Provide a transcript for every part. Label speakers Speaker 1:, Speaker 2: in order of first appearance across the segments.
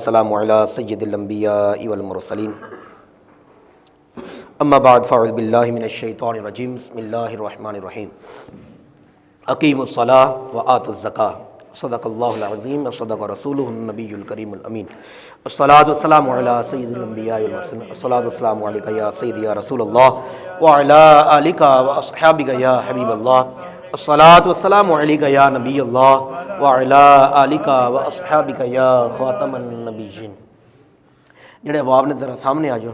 Speaker 1: والسلام علی سید الانبیاء والمرسلین اما بعد فاعوذ باللہ من الشیطان الرجیم بسم اللہ الرحمن الرحیم اقیموا الصلاۃ وآتوا الزکاۃ صدق اللہ العظیم وصدق رسولہ النبی الکریم الامین الصلاۃ والسلام علی سید الانبیاء والمرسلین الصلاۃ والسلام علیک یا سیدی یا رسول اللہ وعلی آلک واصحابک یا حبیب اللہ الصلاۃ والسلام علیک یا نبی اللہ وعلی آلک واصحابک یا خاتم النبیین۔ جڑے ابواب نے ذرا سامنے آ جاؤ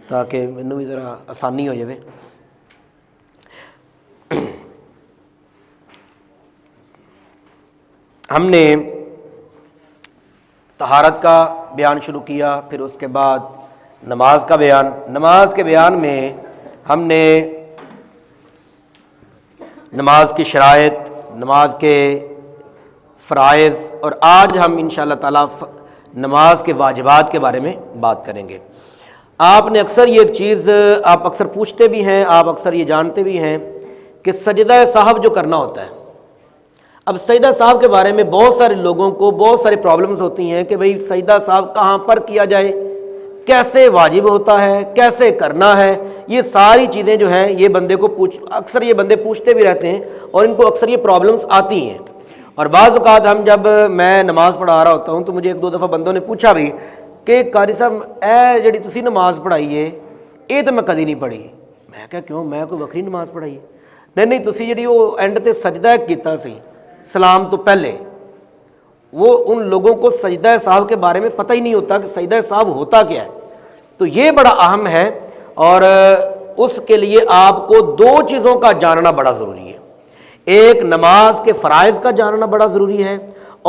Speaker 1: تاکہ مینوں بھی ذرا آسانی ہو جائے۔ ہم نے طہارت کا بیان شروع کیا، پھر اس کے بعد نماز کا بیان۔ نماز کے بیان میں ہم نے نماز کی شرائط، نماز کے فرائض، اور آج ہم انشاءاللہ تعالیٰ نماز کے واجبات کے بارے میں بات کریں گے۔ آپ نے اکثر یہ ایک چیز آپ اکثر پوچھتے بھی ہیں، آپ اکثر یہ جانتے بھی ہیں کہ سجدہ صاحب جو کرنا ہوتا ہے، اب سجدہ صاحب کے بارے میں بہت سارے لوگوں کو بہت سارے پرابلمز ہوتی ہیں کہ بھئی سجدہ صاحب کہاں پر کیا جائے، کیسے واجب ہوتا ہے، کیسے کرنا ہے۔ یہ ساری چیزیں جو ہیں یہ بندے کو اکثر یہ بندے پوچھتے بھی رہتے ہیں اور ان کو اکثر یہ پرابلمز آتی ہیں۔ اور بعض اوقات ہم جب میں نماز پڑھا رہا ہوتا ہوں تو مجھے ایک دو دفعہ بندوں نے پوچھا بھی کہ قاری صاحب اے جڑی تسی نماز پڑھائی ہے یہ تو میں کدی نہیں پڑھی۔ میں کہا کیوں، میں کوئی وکری نماز پڑھائی ہے؟ نہیں تسی جڑی وہ اینڈ تے سجدہ کیتا سی سلام تو پہلے، وہ ان لوگوں کو سجدہ صاحب کے بارے میں پتہ ہی نہیں ہوتا کہ سجدہ صاحب ہوتا کیا ہے۔ تو یہ بڑا اہم ہے اور اس کے لیے آپ کو دو چیزوں کا جاننا بڑا ضروری ہے۔ ایک نماز کے فرائض کا جاننا بڑا ضروری ہے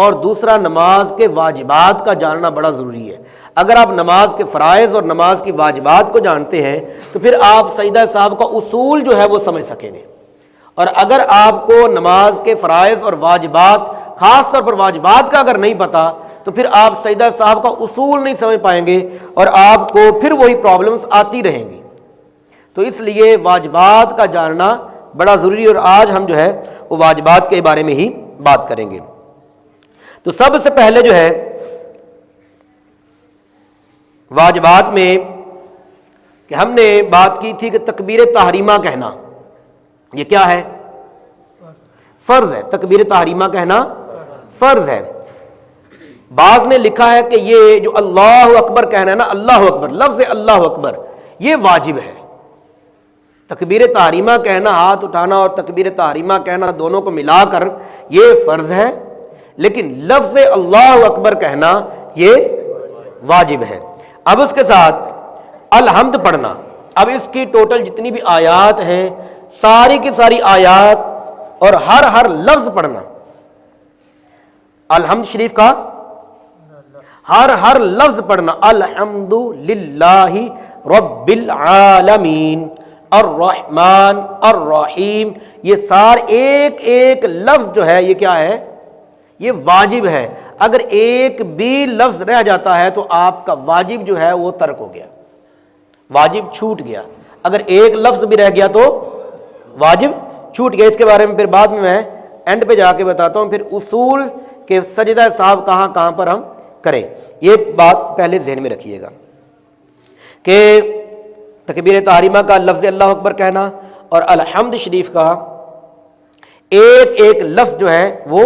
Speaker 1: اور دوسرا نماز کے واجبات کا جاننا بڑا ضروری ہے۔ اگر آپ نماز کے فرائض اور نماز کی واجبات کو جانتے ہیں تو پھر آپ سجدہ صاحب کا اصول جو ہے وہ سمجھ سکیں گے، اور اگر آپ کو نماز کے فرائض اور واجبات، خاص طور پر واجبات کا اگر نہیں پتہ تو پھر آپ سجدہ صاحب کا اصول نہیں سمجھ پائیں گے اور آپ کو پھر وہی پرابلمز آتی رہیں گی۔ تو اس لیے واجبات کا جاننا بڑا ضروری ہے، اور آج ہم جو ہے وہ واجبات کے بارے میں ہی بات کریں گے۔ تو سب سے پہلے جو ہے واجبات میں کہ ہم نے بات کی تھی کہ تکبیر تحریمہ کہنا یہ کیا ہے؟ فرض ہے۔ تکبیر تحریمہ کہنا فرض ہے۔ بعض نے لکھا ہے کہ یہ جو اللہ اکبر کہنا ہے نا، اللہ اکبر، لفظ اللہ اکبر یہ واجب ہے۔ تکبیر تحریمہ کہنا، ہاتھ اٹھانا اور تکبیر تحریمہ کہنا دونوں کو ملا کر یہ فرض ہے، لیکن لفظ اللہ اکبر کہنا یہ واجب ہے۔ اب اس کے ساتھ الحمد پڑھنا، اب اس کی ٹوٹل جتنی بھی آیات ہیں ساری کی ساری آیات اور ہر لفظ پڑھنا، الحمد شریف کا ہر لفظ پڑھنا، الحمد للہ رب العالمین الرحمن الرحیم، یہ سارے ایک ایک لفظ جو ہے یہ کیا ہے؟ یہ واجب ہے۔ اگر ایک بھی لفظ رہ جاتا ہے تو آپ کا واجب جو ہے وہ ترک ہو گیا، واجب چھوٹ گیا۔ اگر ایک لفظ بھی رہ گیا تو واجب چھوٹ گیا۔ اس کے بارے میں پھر بعد میں اینڈ پہ جا کے بتاتا ہوں پھر اصول کہ سجدہ صاحب کہاں پر ہم کریں۔ یہ بات پہلے ذہن میں رکھیے گا کہ تکبیر تحریمہ کا لفظ اللہ اکبر کہنا اور الحمد شریف کا ایک ایک لفظ جو ہے وہ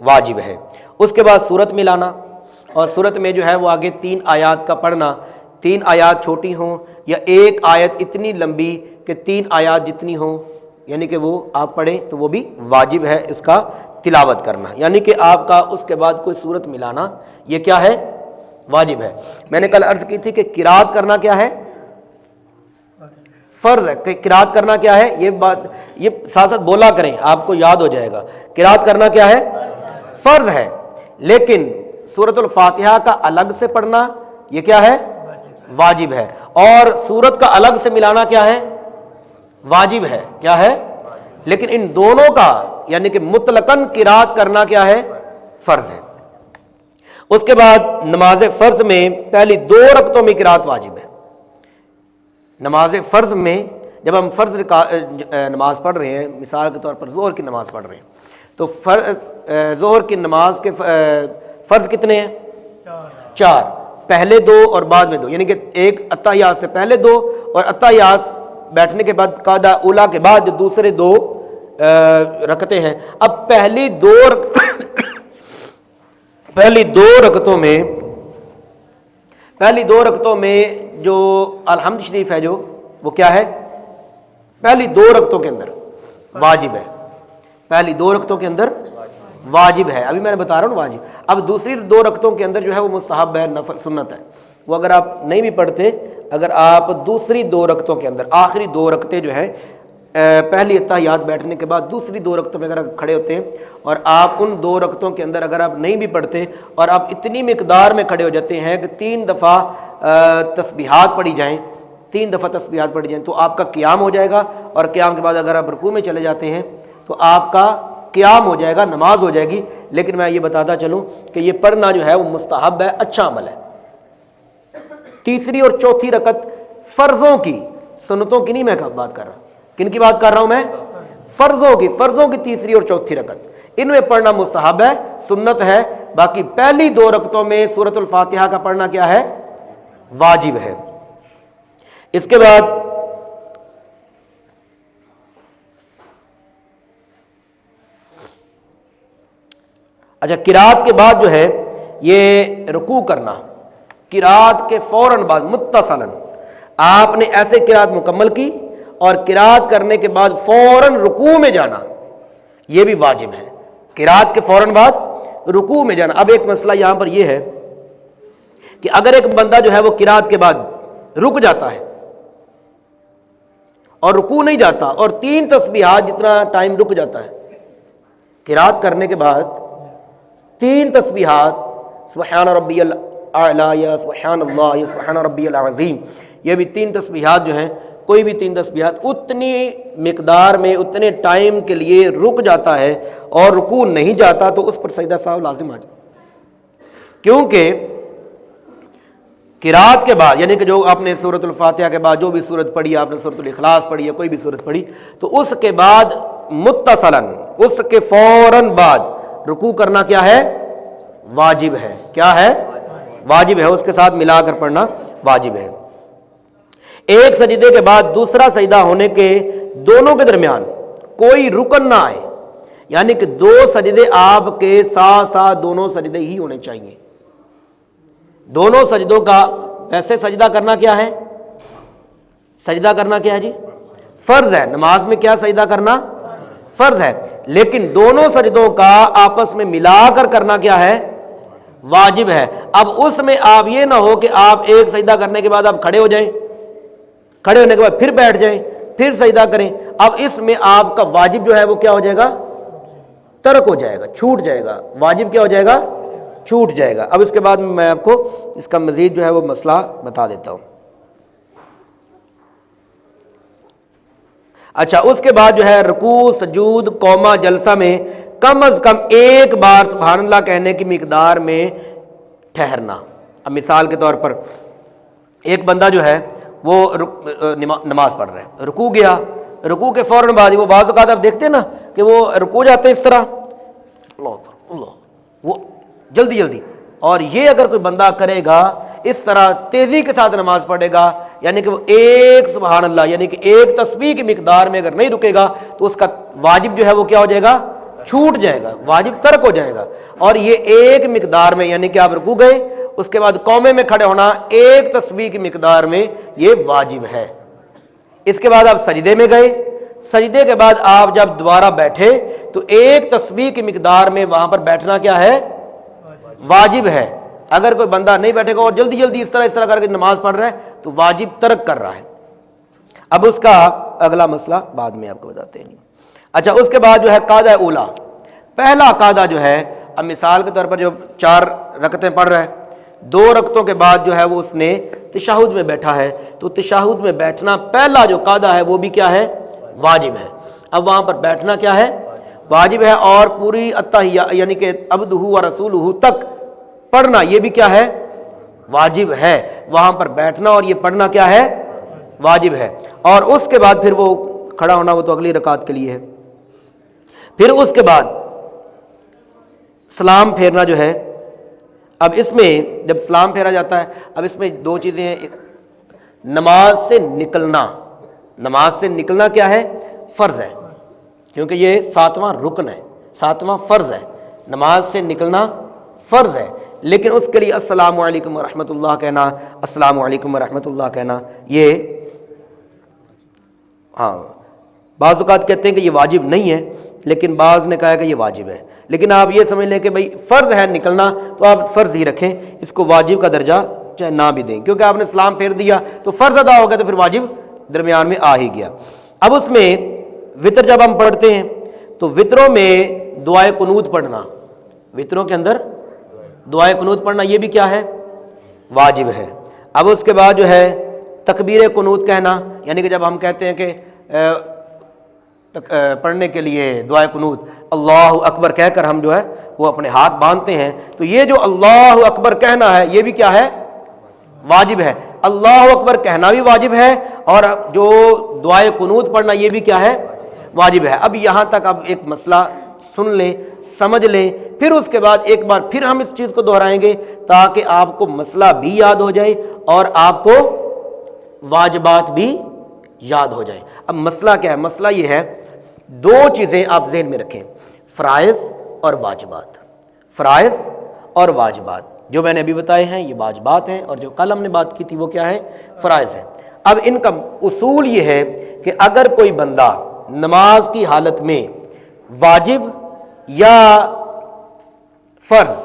Speaker 1: واجب ہے۔ اس کے بعد سورت ملانا، اور سورت میں جو ہے وہ آگے 3 آیات کا پڑھنا، 3 آیات چھوٹی ہوں یا ایک آیت اتنی لمبی کہ 3 آیات جتنی ہوں، یعنی کہ وہ آپ پڑھیں تو وہ بھی واجب ہے اس کا تلاوت کرنا، یعنی کہ آپ کا اس کے بعد کوئی سورت ملانا یہ کیا ہے؟ واجب ہے۔ میں نے کل عرض کی تھی کہ قرات کرنا کیا ہے؟ فرض ہے۔ کہ قرات کرنا کیا ہے؟ یہ بات یہ ساتھ ساتھ بولا کریں، آپ کو یاد ہو جائے گا۔ قرات کرنا کیا ہے؟ فرض ہے، لیکن سورۃ الفاتحہ کا الگ سے پڑھنا یہ کیا ہے؟ واجب ہے۔ اور سورت کا الگ سے ملانا کیا ہے؟ واجب ہے۔ کیا ہے؟ لیکن ان دونوں کا یعنی کہ مطلقاً قرات کرنا کیا ہے؟ فرض ہے۔ اس کے بعد نماز فرض میں پہلی 2 رکعتوں میں قرات واجب ہے۔ نماز فرض میں جب ہم فرض نماز پڑھ رہے ہیں، مثال کے طور پر ظہر کی نماز پڑھ رہے ہیں تو ظہر کی نماز کے فرض کتنے ہیں؟ 4, پہلے 2 اور بعد میں 2، یعنی کہ ایک اتحیات سے پہلے 2 اور اتحیات بیٹھنے کے بعد قاعدہ اولا کے بعد جو دوسرے 2 رکعتیں ہیں۔ اب پہلی دو رکعتوں میں جو الحمد شریف ہے جو وہ کیا ہے؟ پہلی 2 رکعتوں کے اندر واجب ہے، پہلی 2 رکعتوں کے اندر واجب ہے، ابھی میں نے بتا رہا ہوں واجب۔ اب دوسری 2 رکعتوں کے اندر جو ہے وہ مستحب ہے، نفل سنت ہے، وہ اگر آپ نہیں بھی پڑھتے، اگر آپ دوسری 2 رکعتوں کے اندر آخری 2 رکعتیں جو ہیں پہلی اتحیات بیٹھنے کے بعد دوسری 2 رکعتوں میں اگر آپ کھڑے ہوتے ہیں اور آپ ان 2 رکعتوں کے اندر اگر آپ نہیں بھی پڑھتے اور آپ اتنی مقدار میں کھڑے ہو جاتے ہیں کہ 3 دفعہ تسبیحات پڑھی جائیں، 3 دفعہ تسبیحات پڑھی جائیں، تو آپ کا قیام ہو جائے گا، اور قیام کے بعد اگر آپ رکوع میں چلے جاتے ہیں تو آپ کا قیام ہو جائے گا، نماز ہو جائے گی۔ لیکن میں یہ بتاتا چلوں کہ یہ پڑھنا جو ہے وہ مستحب ہے، اچھا عمل ہے۔ تیسری اور چوتھی رکعت فرضوں کی، سنتوں کی نہیں میں بات کر رہا، کن کی بات کر رہا ہوں میں؟ فرضوں کی تیسری اور چوتھی رکعت، ان میں پڑھنا مستحب ہے، سنت ہے۔ باقی پہلی 2 رکعتوں میں سورۃ الفاتحہ کا پڑھنا کیا ہے؟ واجب ہے۔ اس کے بعد اچھا، قرات کے بعد جو ہے یہ رکوع کرنا، قرات کے فوراً بعد متصلاً آپ نے ایسے قرات مکمل کی اور قرات کرنے کے بعد فوراً رکوع میں جانا، یہ بھی واجب ہے، قرات کے فوراً بعد رکوع میں جانا۔ اب ایک مسئلہ یہاں پر یہ ہے کہ اگر ایک بندہ جو ہے وہ قرات کے بعد رک جاتا ہے اور رکوع نہیں جاتا، اور 3 تسبیحات جتنا ٹائم رک جاتا ہے قرات کرنے کے بعد، 3 تسبیحات، سبحان ربی الاعلی یا سبحان اللہ یا سبحان ربی العظیم، یہ بھی 3 تسبیحات جو ہیں، کوئی بھی 3 تسبیحات اتنی مقدار میں اتنے ٹائم کے لیے رک جاتا ہے اور رکوع نہیں جاتا تو اس پر سجدہ سہو لازم آ جائے، کیونکہ قرات کے بعد یعنی کہ جو آپ نے سورۃ الفاتحہ کے بعد جو بھی سورت پڑھی، آپ نے سورۃ الاخلاص پڑھی یا کوئی بھی سورت پڑھی، تو اس کے بعد متصلاً اس کے فوراً بعد رکوع کرنا کیا ہے؟ واجب ہے۔ کیا ہے؟ واجب ہے، اس کے ساتھ ملا کر پڑھنا واجب ہے۔ ایک سجدے کے بعد دوسرا سجدہ ہونے کے دونوں کے درمیان کوئی رکن نہ آئے، یعنی کہ 2 سجدے آپ کے ساتھ ساتھ دونوں سجدے ہی ہونے چاہیے۔ دونوں سجدوں کا ویسے سجدہ کرنا کیا ہے؟ سجدہ کرنا کیا ہے جی؟ فرض ہے، نماز میں کیا سجدہ کرنا؟ فرض ہے، لیکن دونوں سجدوں کا آپس میں ملا کر کرنا کیا ہے؟ واجب ہے۔ اب اس میں آپ یہ نہ ہو کہ آپ ایک سجدہ کرنے کے بعد آپ کھڑے ہو جائیں، کھڑے ہونے کے بعد پھر بیٹھ جائیں، پھر سجدہ کریں، اب اس میں آپ کا واجب جو ہے وہ کیا ہو جائے گا؟ ترک ہو جائے گا، چھوٹ جائے گا، واجب کیا ہو جائے گا؟ چھوٹ جائے گا۔ اب اس کے بعد میں آپ کو اس کا مزید جو ہے وہ مسئلہ بتا دیتا ہوں۔ اچھا، اس کے بعد جو ہے رکوع، سجود، قومہ، جلسہ میں کم از کم ایک بار سبحان اللہ کہنے کی مقدار میں ٹھہرنا۔ اب مثال کے طور پر ایک بندہ جو ہے وہ نماز پڑھ رہا ہے، رکوع گیا، رکوع کے فوراً بعد وہ بعض اوقات آپ دیکھتے ہیں نا کہ وہ رکوع جاتے ہیں اس طرح، اللہ، وہ جلدی، اور یہ اگر کوئی بندہ کرے گا اس طرح تیزی کے ساتھ نماز پڑھے گا، یعنی کہ وہ ایک سبحان اللہ یعنی کہ ایک تسبیح کی مقدار میں اگر نہیں رکے گا تو اس کا واجب جو ہے وہ کیا ہو جائے گا؟ چھوٹ جائے گا، واجب ترک ہو جائے گا۔ اور یہ ایک مقدار میں یعنی کہ آپ رکوع گئے، اس کے بعد قومے میں کھڑے ہونا ایک تسبیح کی مقدار میں یہ واجب ہے۔ اس کے بعد آپ سجدے میں گئے، سجدے کے بعد آپ جب دوبارہ بیٹھے تو ایک تسبیح کی مقدار میں وہاں پر بیٹھنا کیا ہے؟ واجب ہے۔ اگر کوئی بندہ نہیں بیٹھے گا اور جلدی اس طرح کر کے نماز پڑھ رہا ہے تو واجب ترک کر رہا ہے۔ اب اس کا اگلا مسئلہ بعد میں آپ کو بتاتے ہیں۔ اچھا، اس کے بعد جو ہے قاعدہ اولا، پہلا قاعدہ جو ہے، اب مثال کے طور پر جو 4 رکعتیں پڑھ رہا ہے، 2 رکعتوں کے بعد جو ہے وہ اس نے تشہد میں بیٹھا ہے، تو تشہد میں بیٹھنا پہلا جو قاعدہ ہے وہ بھی کیا ہے؟ واجب ہے۔ اب وہاں پر بیٹھنا کیا ہے؟ واجب ہے، اور پوری التحیہ یعنی کہ عبدہ و رسولہ تک پڑھنا یہ بھی کیا ہے؟ واجب ہے۔ وہاں پر بیٹھنا اور یہ پڑھنا کیا ہے؟ واجب ہے۔ اور اس کے بعد پھر وہ کھڑا ہونا وہ تو اگلی رکعت کے لیے ہے۔ پھر اس کے بعد سلام پھیرنا جو ہے، اب اس میں جب سلام پھیرا جاتا ہے، اب اس میں دو چیزیں ہیں. نماز سے نکلنا، نماز سے نکلنا کیا ہے؟ فرض ہے، کیونکہ یہ 7واں رکن ہے، 7واں فرض ہے. نماز سے نکلنا فرض ہے، لیکن اس کے لیے السلام علیکم ورحمۃ اللہ کہنا، السلام علیکم ورحمۃ اللہ کہنا، یہ ہاں بعض اوقات کہتے ہیں کہ یہ واجب نہیں ہے، لیکن بعض نے کہا ہے کہ یہ واجب ہے. لیکن آپ یہ سمجھ لیں کہ بھئی فرض ہے نکلنا، تو آپ فرض ہی رکھیں، اس کو واجب کا درجہ چاہے نہ بھی دیں، کیونکہ آپ نے سلام پھیر دیا تو فرض ادا ہو گیا، تو پھر واجب درمیان میں آ ہی گیا. اب اس میں وطر جب ہم پڑھتے ہیں تو وطروں میں دعائے قنوت پڑھنا، وطروں کے اندر دعائے قنوت پڑھنا یہ بھی کیا ہے؟ واجب ہے. اب اس کے بعد جو ہے تکبیر قنوت کہنا، یعنی کہ جب ہم کہتے ہیں کہ پڑھنے کے لیے دعائے قنوت اللہ اکبر کہہ کر ہم جو ہے وہ اپنے ہاتھ باندھتے ہیں، تو یہ جو اللہ اکبر کہنا ہے یہ بھی کیا ہے؟ واجب ہے. اللہ اکبر کہنا بھی واجب ہے، اور جو دعائے قنوت پڑھنا یہ بھی کیا ہے؟ واجب ہے. اب یہاں تک اب ایک مسئلہ سن لیں، سمجھ لیں، پھر اس کے بعد ایک بار پھر ہم اس چیز کو دہرائیں گے تاکہ آپ کو مسئلہ بھی یاد ہو جائے اور آپ کو واجبات بھی یاد ہو جائیں. اب مسئلہ کیا ہے؟ مسئلہ یہ ہے، دو چیزیں آپ ذہن میں رکھیں، فرائض اور واجبات. فرائض اور واجبات جو میں نے ابھی بتائے ہیں یہ واجبات ہیں، اور جو کل ہم نے بات کی تھی وہ کیا ہے؟ فرائض ہیں. اب ان کا اصول یہ ہے کہ اگر کوئی بندہ نماز کی حالت میں واجب یا فرض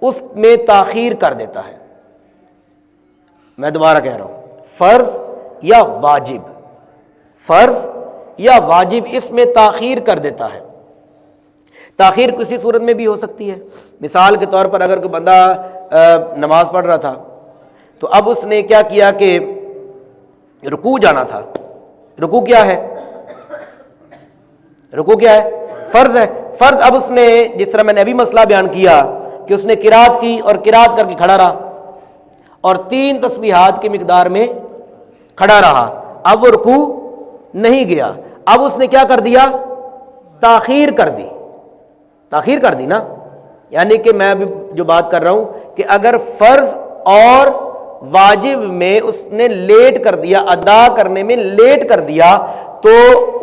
Speaker 1: اس میں تاخیر کر دیتا ہے، میں دوبارہ کہہ رہا ہوں، فرض یا واجب، فرض یا واجب اس میں تاخیر کر دیتا ہے. تاخیر کسی صورت میں بھی ہو سکتی ہے. مثال کے طور پر اگر کوئی بندہ نماز پڑھ رہا تھا تو اب اس نے کیا کیا کہ رکوع جانا تھا. رکوع کیا ہے؟ رکوع کیا ہے؟ فرض ہے. فرض اب اس نے، جس طرح میں نے ابھی مسئلہ بیان کیا کہ اس نے قرات کی اور قرات کر کے کھڑا رہا اور 3 تسبیحات کی مقدار میں کھڑا رہا، اب وہ رکوع نہیں گیا. اب اس نے کیا کر دیا؟ تاخیر کر دی. تاخیر کر دی نا، یعنی کہ میں ابھی جو بات کر رہا ہوں کہ اگر فرض اور واجب میں اس نے لیٹ کر دیا، ادا کرنے میں لیٹ کر دیا، تو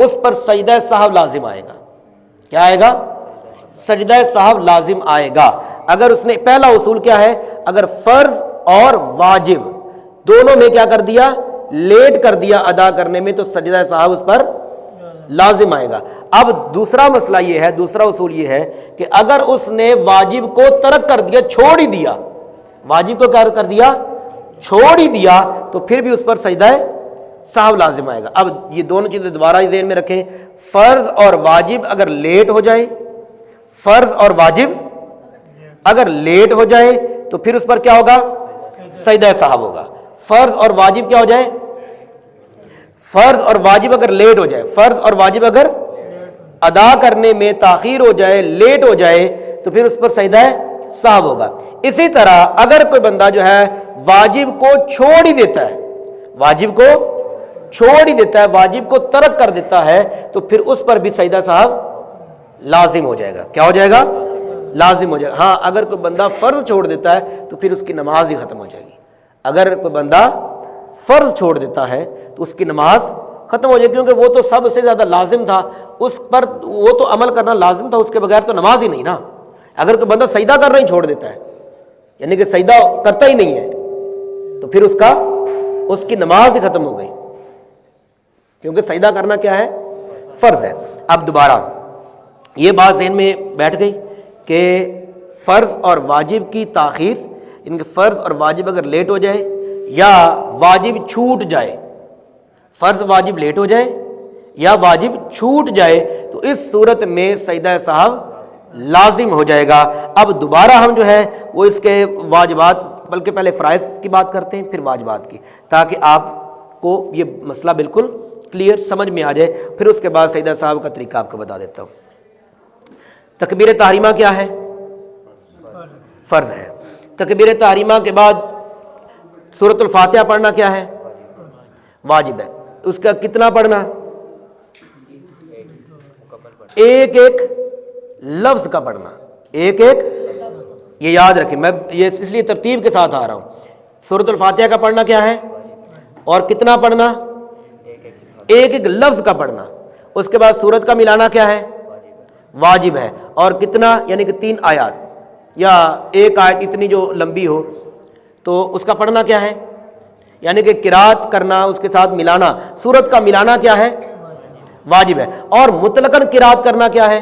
Speaker 1: اس پر سجدہ سہو لازم آئے گا. کیا آئے گا؟ سجدہ سہو لازم آئے گا. اگر اس نے، پہلا اصول کیا ہے؟ اگر فرض اور واجب دونوں میں کیا کر دیا؟ لیٹ کر دیا ادا کرنے میں، تو سجدہ سہو اس پر لازم آئے گا. اب دوسرا مسئلہ یہ ہے، دوسرا اصول یہ ہے کہ اگر اس نے واجب کو ترک کر دیا، چھوڑ ہی دیا، واجب کو کیا کر دیا؟ چھوڑ ہی دیا، تو پھر بھی اس پر سجدہ سہو لازم آئے گا. اب یہ دونوں چیزیں دوبارہ ذہن میں رکھیں، فرض اور واجب اگر لیٹ ہو جائے، فرض اور واجب اگر لیٹ ہو جائے تو پھر اس پر کیا ہوگا؟ سجدہ سہو ہوگا. فرض اور واجب کیا ہو جائے؟ فرض اور واجب اگر لیٹ ہو جائے، فرض اور واجب اگر ادا کرنے میں تاخیر ہو جائے، لیٹ ہو جائے، تو پھر اس پر سجدہ سہو ہوگا. اسی طرح اگر کوئی بندہ جو ہے واجب کو چھوڑ ہی دیتا ہے، واجب کو چھوڑ ہی دیتا ہے، واجب کو ترک کر دیتا ہے، تو پھر اس پر بھی سجدہ سہو لازم ہو جائے گا. کیا ہو جائے گا؟ لازم ہو جائے گا. ہاں اگر کوئی بندہ فرض چھوڑ دیتا ہے تو پھر اس کی نماز ہی ختم ہو جائے گی. اگر کوئی بندہ فرض چھوڑ دیتا ہے تو اس کی نماز ختم ہو جائے گی، کیونکہ وہ تو سب سے زیادہ لازم تھا، اس پر وہ تو عمل کرنا لازم تھا، اس کے بغیر تو نماز ہی نہیں نا. اگر کوئی بندہ سجدہ کرنا ہی چھوڑ دیتا ہے، یعنی کہ سجدہ کرتا ہی نہیں ہے، تو پھر اس کی نماز ہی ختم ہو گئی، کیونکہ سجدہ کرنا کیا ہے؟ فرض ہے. اب دوبارہ یہ بات ذہن میں بیٹھ گئی کہ فرض اور واجب کی تاخیر، ان کے فرض اور واجب اگر لیٹ ہو جائے یا واجب چھوٹ جائے، فرض واجب لیٹ ہو جائے یا واجب چھوٹ جائے، تو اس صورت میں سجدہ سہو لازم ہو جائے گا. اب دوبارہ ہم جو ہے وہ اس کے واجبات، بلکہ پہلے فرائض کی بات کرتے ہیں پھر واجبات کی، تاکہ آپ کو یہ مسئلہ بالکل کلیئر سمجھ میں آ جائے. پھر اس کے بعد سجدہ سہو کا طریقہ آپ کو بتا دیتا ہوں. تکبیر تحریمہ کیا ہے؟ فرض ہے. تکبیر تحریمہ کے بعد سورۃ الفاتحہ پڑھنا کیا ہے؟ واجب ہے. اس کا کتنا پڑھنا؟ ایک ایک لفظ کا پڑھنا، ایک ایک یہ یاد رکھیں، میں یہ اس لیے ترتیب کے ساتھ آ رہا ہوں۔ سورۃ الفاتحہ کا پڑھنا کیا ہے؟ اور کتنا پڑھنا؟ ایک ایک لفظ کا پڑھنا۔ اس کے بعد سورت کا ملانا کیا ہے؟ واجب ہے۔ اور کتنا؟ یعنی کہ 3 آیات یا ایک آیت اتنی جو لمبی ہو تو اس کا پڑھنا کیا ہے؟ یعنی کہ قرات کرنا، اس کے ساتھ ملانا، سورت کا ملانا کیا ہے؟ واجب ہے۔ اور مطلقاً قرات کرنا کیا ہے؟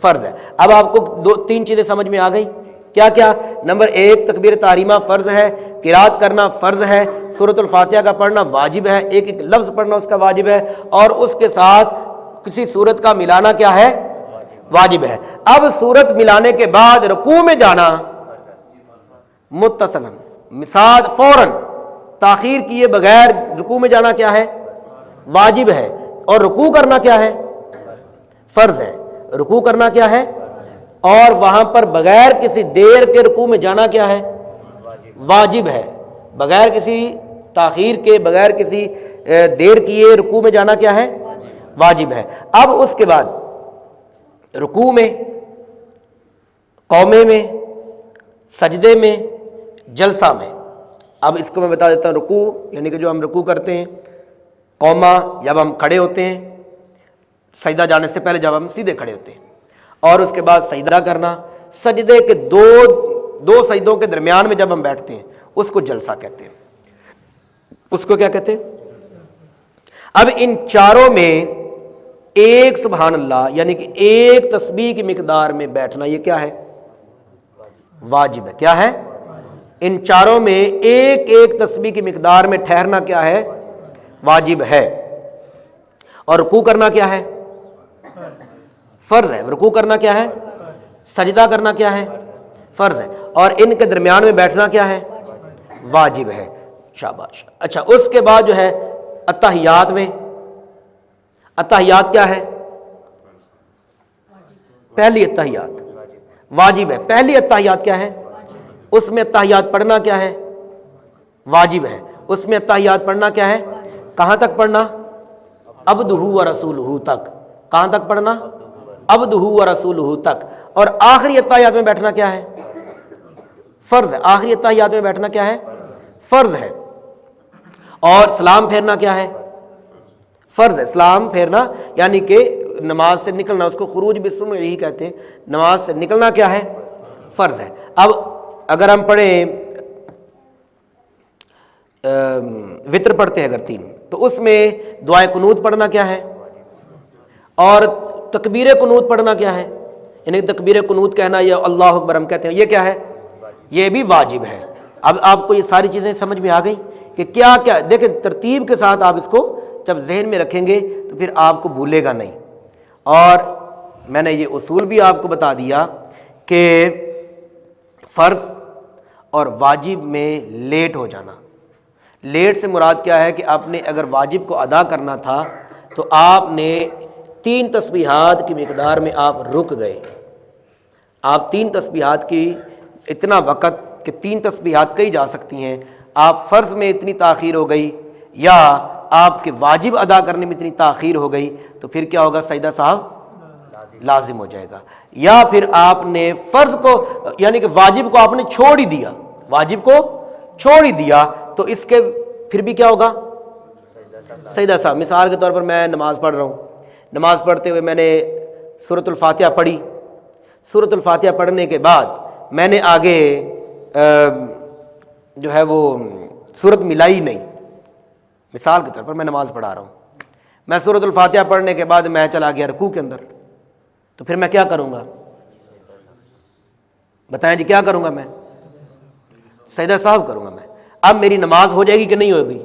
Speaker 1: فرض ہے۔ اب آپ کو 3 چیزیں سمجھ میں آ گئی، کیا کیا؟ نمبر 1 تکبیر تحریمہ فرض ہے، قرات کرنا فرض ہے، سورۃ الفاتحہ کا پڑھنا واجب ہے، ایک ایک لفظ پڑھنا اس کا واجب ہے، اور اس کے ساتھ کسی سورت کا ملانا کیا ہے؟ واجب ہے۔ اب سورت ملانے کے بعد رکوع میں جانا متصلاً، مثال فوراً تاخیر کیے بغیر رکوع میں جانا کیا ہے؟ واجب ہے۔ اور رکوع کرنا کیا ہے؟ فرض ہے۔ رکوع کرنا کیا ہے؟ اور وہاں پر بغیر کسی دیر کے رکوع میں جانا کیا ہے؟ واجب ہے۔ بغیر کسی تاخیر کے، بغیر کسی دیر کیے رکوع میں جانا کیا ہے؟ واجب ہے۔ اب اس کے بعد رکوع میں، قومے میں، سجدے میں، جلسہ میں۔ اب اس کو میں بتا دیتا ہوں۔ رکوع یعنی کہ جو ہم رکوع کرتے ہیں، قومہ جب ہم کھڑے ہوتے ہیں، سجدہ جانے سے پہلے جب ہم سیدھے کھڑے ہوتے ہیں، اور اس کے بعد سجدہ کرنا، سجدے کے دو سجدوں کے درمیان میں جب ہم بیٹھتے ہیں اس کو جلسہ کہتے ہیں۔ اس کو کیا کہتے ہیں؟ اب ان چاروں میں ایک سبحان اللہ یعنی کہ ایک تسبیح کی مقدار میں بیٹھنا، یہ کیا ہے؟ واجب ہے۔ کیا ہے؟ ان چاروں میں ایک ایک تسبیح کی مقدار میں ٹھہرنا کیا ہے؟ واجب ہے۔ اور رکوع کرنا کیا ہے؟ فرض ہے۔ رکوع کرنا کیا ہے؟ سجدہ کرنا کیا ہے؟ فرض ہے۔ اور ان کے درمیان میں بیٹھنا کیا ہے؟ واجب ہے۔ شاباش۔ اچھا، اس کے بعد جو ہے اتحیات میں، اتحیات کیا ہے؟ پہلی اتحیات واجب ہے۔ پہلی اتحیات کیا ہے؟ اس میں اتحیات پڑھنا کیا ہے؟ واجب ہے۔ اس میں اتحیات پڑھنا کیا ہے؟ کہاں تک پڑھنا؟ عبدہ و رسولہ تک۔ کہاں تک پڑھنا؟ عبدہ و رسولہ تک۔ اور آخری اتحیات میں بیٹھنا کیا ہے؟ فرض ہے۔ آخری اتحیات میں بیٹھنا کیا ہے؟ فرض ہے۔ اور سلام پھیرنا کیا ہے؟ فرض ہے۔ سلام پھیرنا یعنی کہ نماز سے نکلنا، اس کو خروج بالسمع یہی کہتے ہیں، نماز سے نکلنا کیا ہے؟ فرض ہے۔ اب اگر ہم پڑھیں وتر پڑھتے ہیں اگر 3، تو اس میں دعائے قنوت پڑھنا کیا ہے؟ اور تکبیر قنوت پڑھنا کیا ہے؟ یعنی تکبیر قنوت کہنا یا اللہ اکبر ہم کہتے ہیں، یہ کیا ہے؟ یہ بھی واجب ہے۔ اب آپ کو یہ ساری چیزیں سمجھ میں آ گئی کہ کیا کیا؟ دیکھیں ترتیب کے ساتھ آپ اس کو جب ذہن میں رکھیں گے تو پھر آپ کو بھولے گا نہیں۔ اور میں نے یہ اصول بھی آپ کو بتا دیا کہ فرض اور واجب میں لیٹ ہو جانا، لیٹ سے مراد کیا ہے کہ آپ نے اگر واجب کو ادا کرنا تھا تو آپ نے 3 تسبیحات کی مقدار میں آپ رک گئے، آپ 3 تسبیحات کی اتنا وقت کہ 3 تسبیحات کہی جا سکتی ہیں، آپ فرض میں اتنی تاخیر ہو گئی یا آپ کے واجب ادا کرنے میں اتنی تاخیر ہو گئی تو پھر کیا ہوگا؟ سجدہ صاحب لازم ہو جائے گا۔ یا پھر آپ نے فرض کو یعنی کہ واجب کو آپ نے چھوڑ ہی دیا، واجب کو چھوڑ ہی دیا تو اس کے پھر بھی کیا ہوگا؟ سجدہ صاحب۔ مثال کے طور پر میں نماز پڑھ رہا ہوں، نماز پڑھتے ہوئے میں نے سورۃ الفاتحہ پڑھی، سورۃ الفاتحہ پڑھنے کے بعد میں نے آگے جو ہے وہ سورت ملائی نہیں، مثال کے طور پر میں نماز پڑھا رہا ہوں، میں سورۃ الفاتحہ پڑھنے کے بعد میں چلا گیا رکوع کے اندر، تو پھر میں کیا کروں گا؟ بتائیں جی کیا کروں گا؟ میں سجدہ صاحب کروں گا۔ میں اب میری نماز ہو جائے گی کہ نہیں ہوگی؟